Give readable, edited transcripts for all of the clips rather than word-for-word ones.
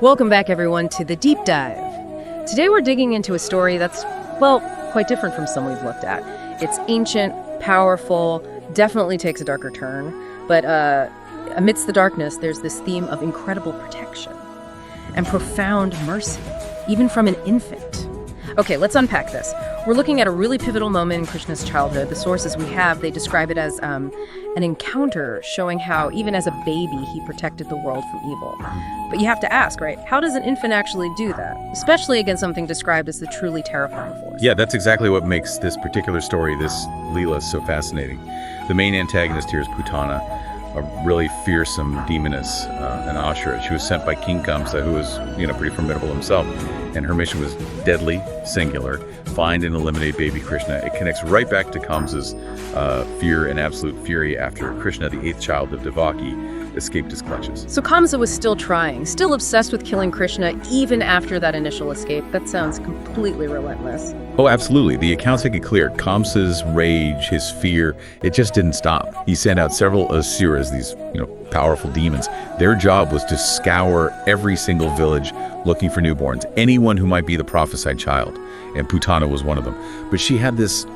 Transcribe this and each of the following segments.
Welcome back, everyone, to The Deep Dive. Today we're digging into a story that's, well, quite different from some we've looked at. It's ancient, powerful, definitely takes a darker turn, but amidst the darkness, there's this theme of incredible protection and profound mercy, even from an infant. Okay, let's unpack this. We're looking at a really pivotal moment in Krishna's childhood. The sources we have, they describe it as an encounter showing how, even as a baby, he protected the world from evil. But you have to ask, right, how does an infant actually do that? Especially against something described as the truly terrifying force. Yeah, that's exactly what makes this particular story, this Leela, so fascinating. The main antagonist here is Putana, a really fearsome demoness, an Ashura. She was sent by King Kamsa, who was, pretty formidable himself. And her mission was deadly, singular, find and eliminate baby Krishna. It connects right back to Kamsa's fear and absolute fury after Krishna, the eighth child of Devaki, escaped his clutches. So Kamsa was still trying, still obsessed with killing Krishna even after that initial escape. That sounds completely relentless. Oh, absolutely. The accounts make it clear. Kamsa's rage, his fear, it just didn't stop. He sent out several asuras, these, powerful demons. Their job was to scour every single village looking for newborns, anyone who might be the prophesied child. And Putana was one of them. But she had this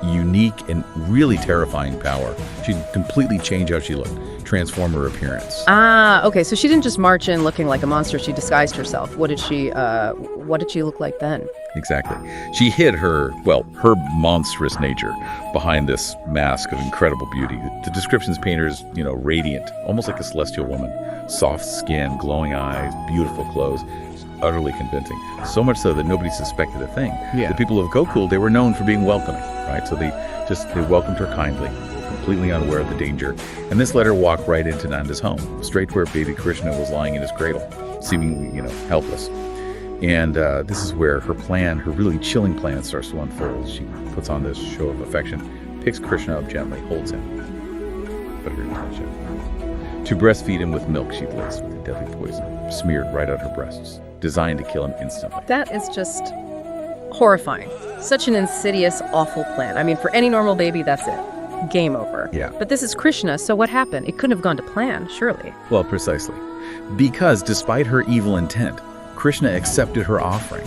unique and really terrifying power. She'd completely change how she looked, transform her appearance. Okay, so she didn't just march in looking like a monster, she disguised herself. What did she look like then? Exactly. She hid her monstrous nature behind this mask of incredible beauty. The descriptions paint her as, radiant, almost like a celestial woman. Soft skin, glowing eyes, beautiful clothes. Utterly convincing. So much so that nobody suspected a thing. Yeah. The people of Gokul, they were known for being welcoming, right? So they welcomed her kindly, completely unaware of the danger. And this let her walk right into Nanda's home, straight to where baby Krishna was lying in his cradle, seemingly, helpless. And this is where her plan, her really chilling plan, starts to unfold. She puts on this show of affection, picks Krishna up gently, holds him, but her touch him. To breastfeed him with milk she'd laced with a deadly poison, smeared right on her breasts, designed to kill him instantly. That is just horrifying. Such an insidious, awful plan. I mean, for any normal baby, that's it. Game over. Yeah. But this is Krishna, so what happened? It couldn't have gone to plan, surely. Well, precisely. Because despite her evil intent, Krishna accepted her offering.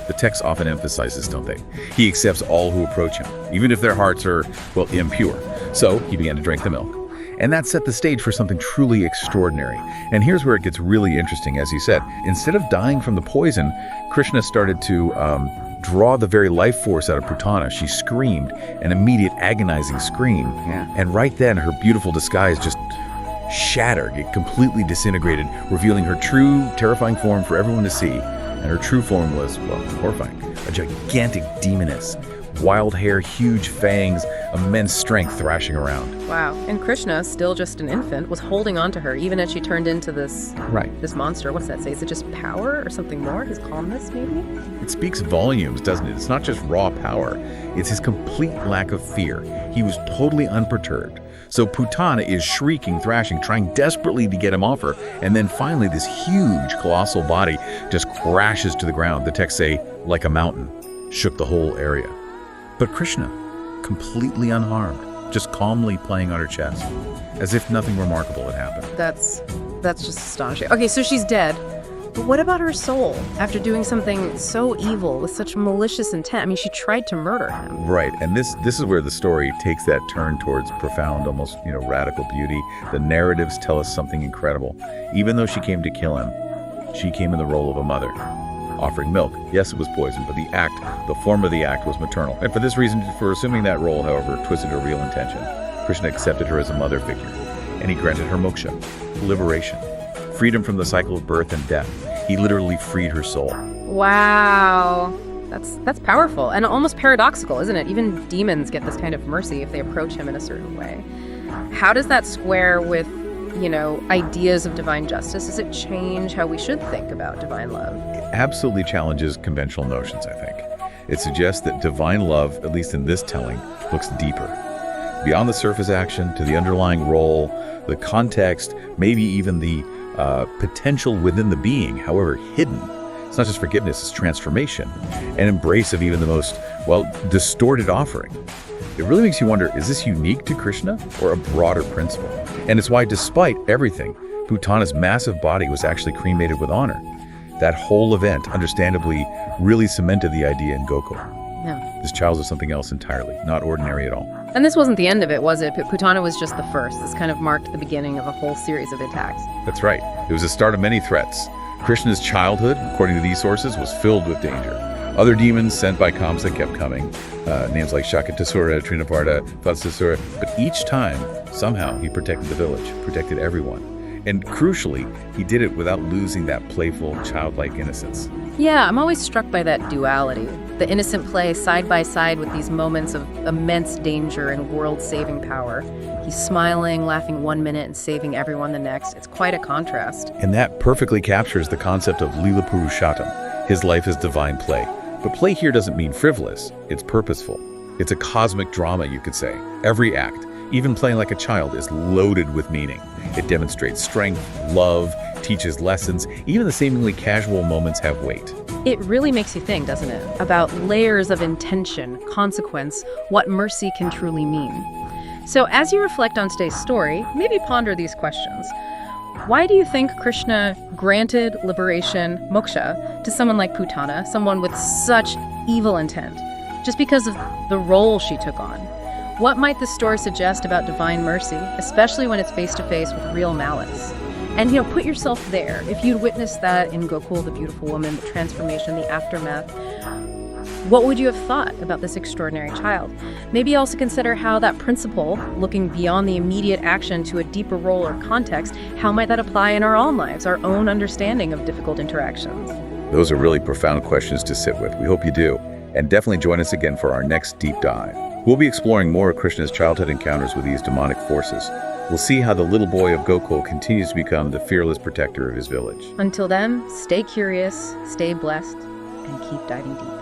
The text often emphasizes, don't they? He accepts all who approach him, even if their hearts are, impure. So he began to drink the milk. And that set the stage for something truly extraordinary. And here's where it gets really interesting, as you said. Instead of dying from the poison, Krishna started to draw the very life force out of Putana. She screamed, an immediate agonizing scream. Yeah. And right then, her beautiful disguise just shattered. It completely disintegrated, revealing her true, terrifying form for everyone to see. And her true form was, horrifying. A gigantic demoness. Wild hair, huge fangs, immense strength thrashing around. Wow. And Krishna, still just an infant, was holding on to her even as she turned into this monster. What's that say? Is it just power or something more? His calmness, maybe? It speaks volumes, doesn't it? It's not just raw power. It's his complete lack of fear. He was totally unperturbed. So Putana is shrieking, thrashing, trying desperately to get him off her. And then finally, this huge, colossal body just crashes to the ground. The texts say, like a mountain, shook the whole area. But Krishna, completely unharmed, just calmly playing on her chest, as if nothing remarkable had happened. That's just astonishing. Okay, so she's dead. But what about her soul? After doing something so evil with such malicious intent, I mean, she tried to murder him. Right, and this is where the story takes that turn towards profound, almost radical beauty. The narratives tell us something incredible. Even though she came to kill him, she came in the role of a mother, offering milk. Yes, it was poison, but the form of the act was maternal. And for this reason, for assuming that role, however, twisted her real intention. Krishna accepted her as a mother figure, and he granted her moksha, liberation, freedom from the cycle of birth and death. He literally freed her soul. Wow. That's powerful and almost paradoxical, isn't it? Even demons get this kind of mercy if they approach him in a certain way. How does that square with, ideas of divine justice? Does it change how we should think about divine love? It absolutely challenges conventional notions, I think. It suggests that divine love, at least in this telling, looks deeper. Beyond the surface action, to the underlying role, the context, maybe even the potential within the being, however hidden. It's not just forgiveness, it's transformation, an embrace of even the most, distorted offering. It really makes you wonder, is this unique to Krishna or a broader principle? And it's why, despite everything, Putana's massive body was actually cremated with honor. That whole event, understandably, really cemented the idea in Gokul. Yeah. This child was something else entirely, not ordinary at all. And this wasn't the end of it, was it? Putana was just the first. This kind of marked the beginning of a whole series of attacks. That's right. It was the start of many threats. Krishna's childhood, according to these sources, was filled with danger. Other demons sent by Kamsa kept coming, names like Shakatasura, Trinaparta, Vatsasura, but each time, somehow, he protected the village, protected everyone. And crucially, he did it without losing that playful, childlike innocence. Yeah, I'm always struck by that duality. The innocent play side by side with these moments of immense danger and world-saving power. He's smiling, laughing one minute and saving everyone the next. It's quite a contrast. And that perfectly captures the concept of Lila Purushotam. His life is divine play. But play here doesn't mean frivolous. It's purposeful. It's a cosmic drama, you could say. Every act, even playing like a child, is loaded with meaning. It demonstrates strength, love, teaches lessons. Even the seemingly casual moments have weight. It really makes you think, doesn't it? About layers of intention, consequence, what mercy can truly mean. So as you reflect on today's story, maybe ponder these questions. Why do you think Krishna granted liberation, moksha, to someone like Putana, someone with such evil intent? Just because of the role she took on. What might this story suggest about divine mercy, especially when it's face-to-face with real malice? And, put yourself there. If you'd witnessed that in Gokul, the beautiful woman, the transformation, the aftermath, what would you have thought about this extraordinary child? Maybe also consider how that principle, looking beyond the immediate action to a deeper role or context, how might that apply in our own lives, our own understanding of difficult interactions? Those are really profound questions to sit with. We hope you do. And definitely join us again for our next deep dive. We'll be exploring more of Krishna's childhood encounters with these demonic forces. We'll see how the little boy of Gokul continues to become the fearless protector of his village. Until then, stay curious, stay blessed, and keep diving deep.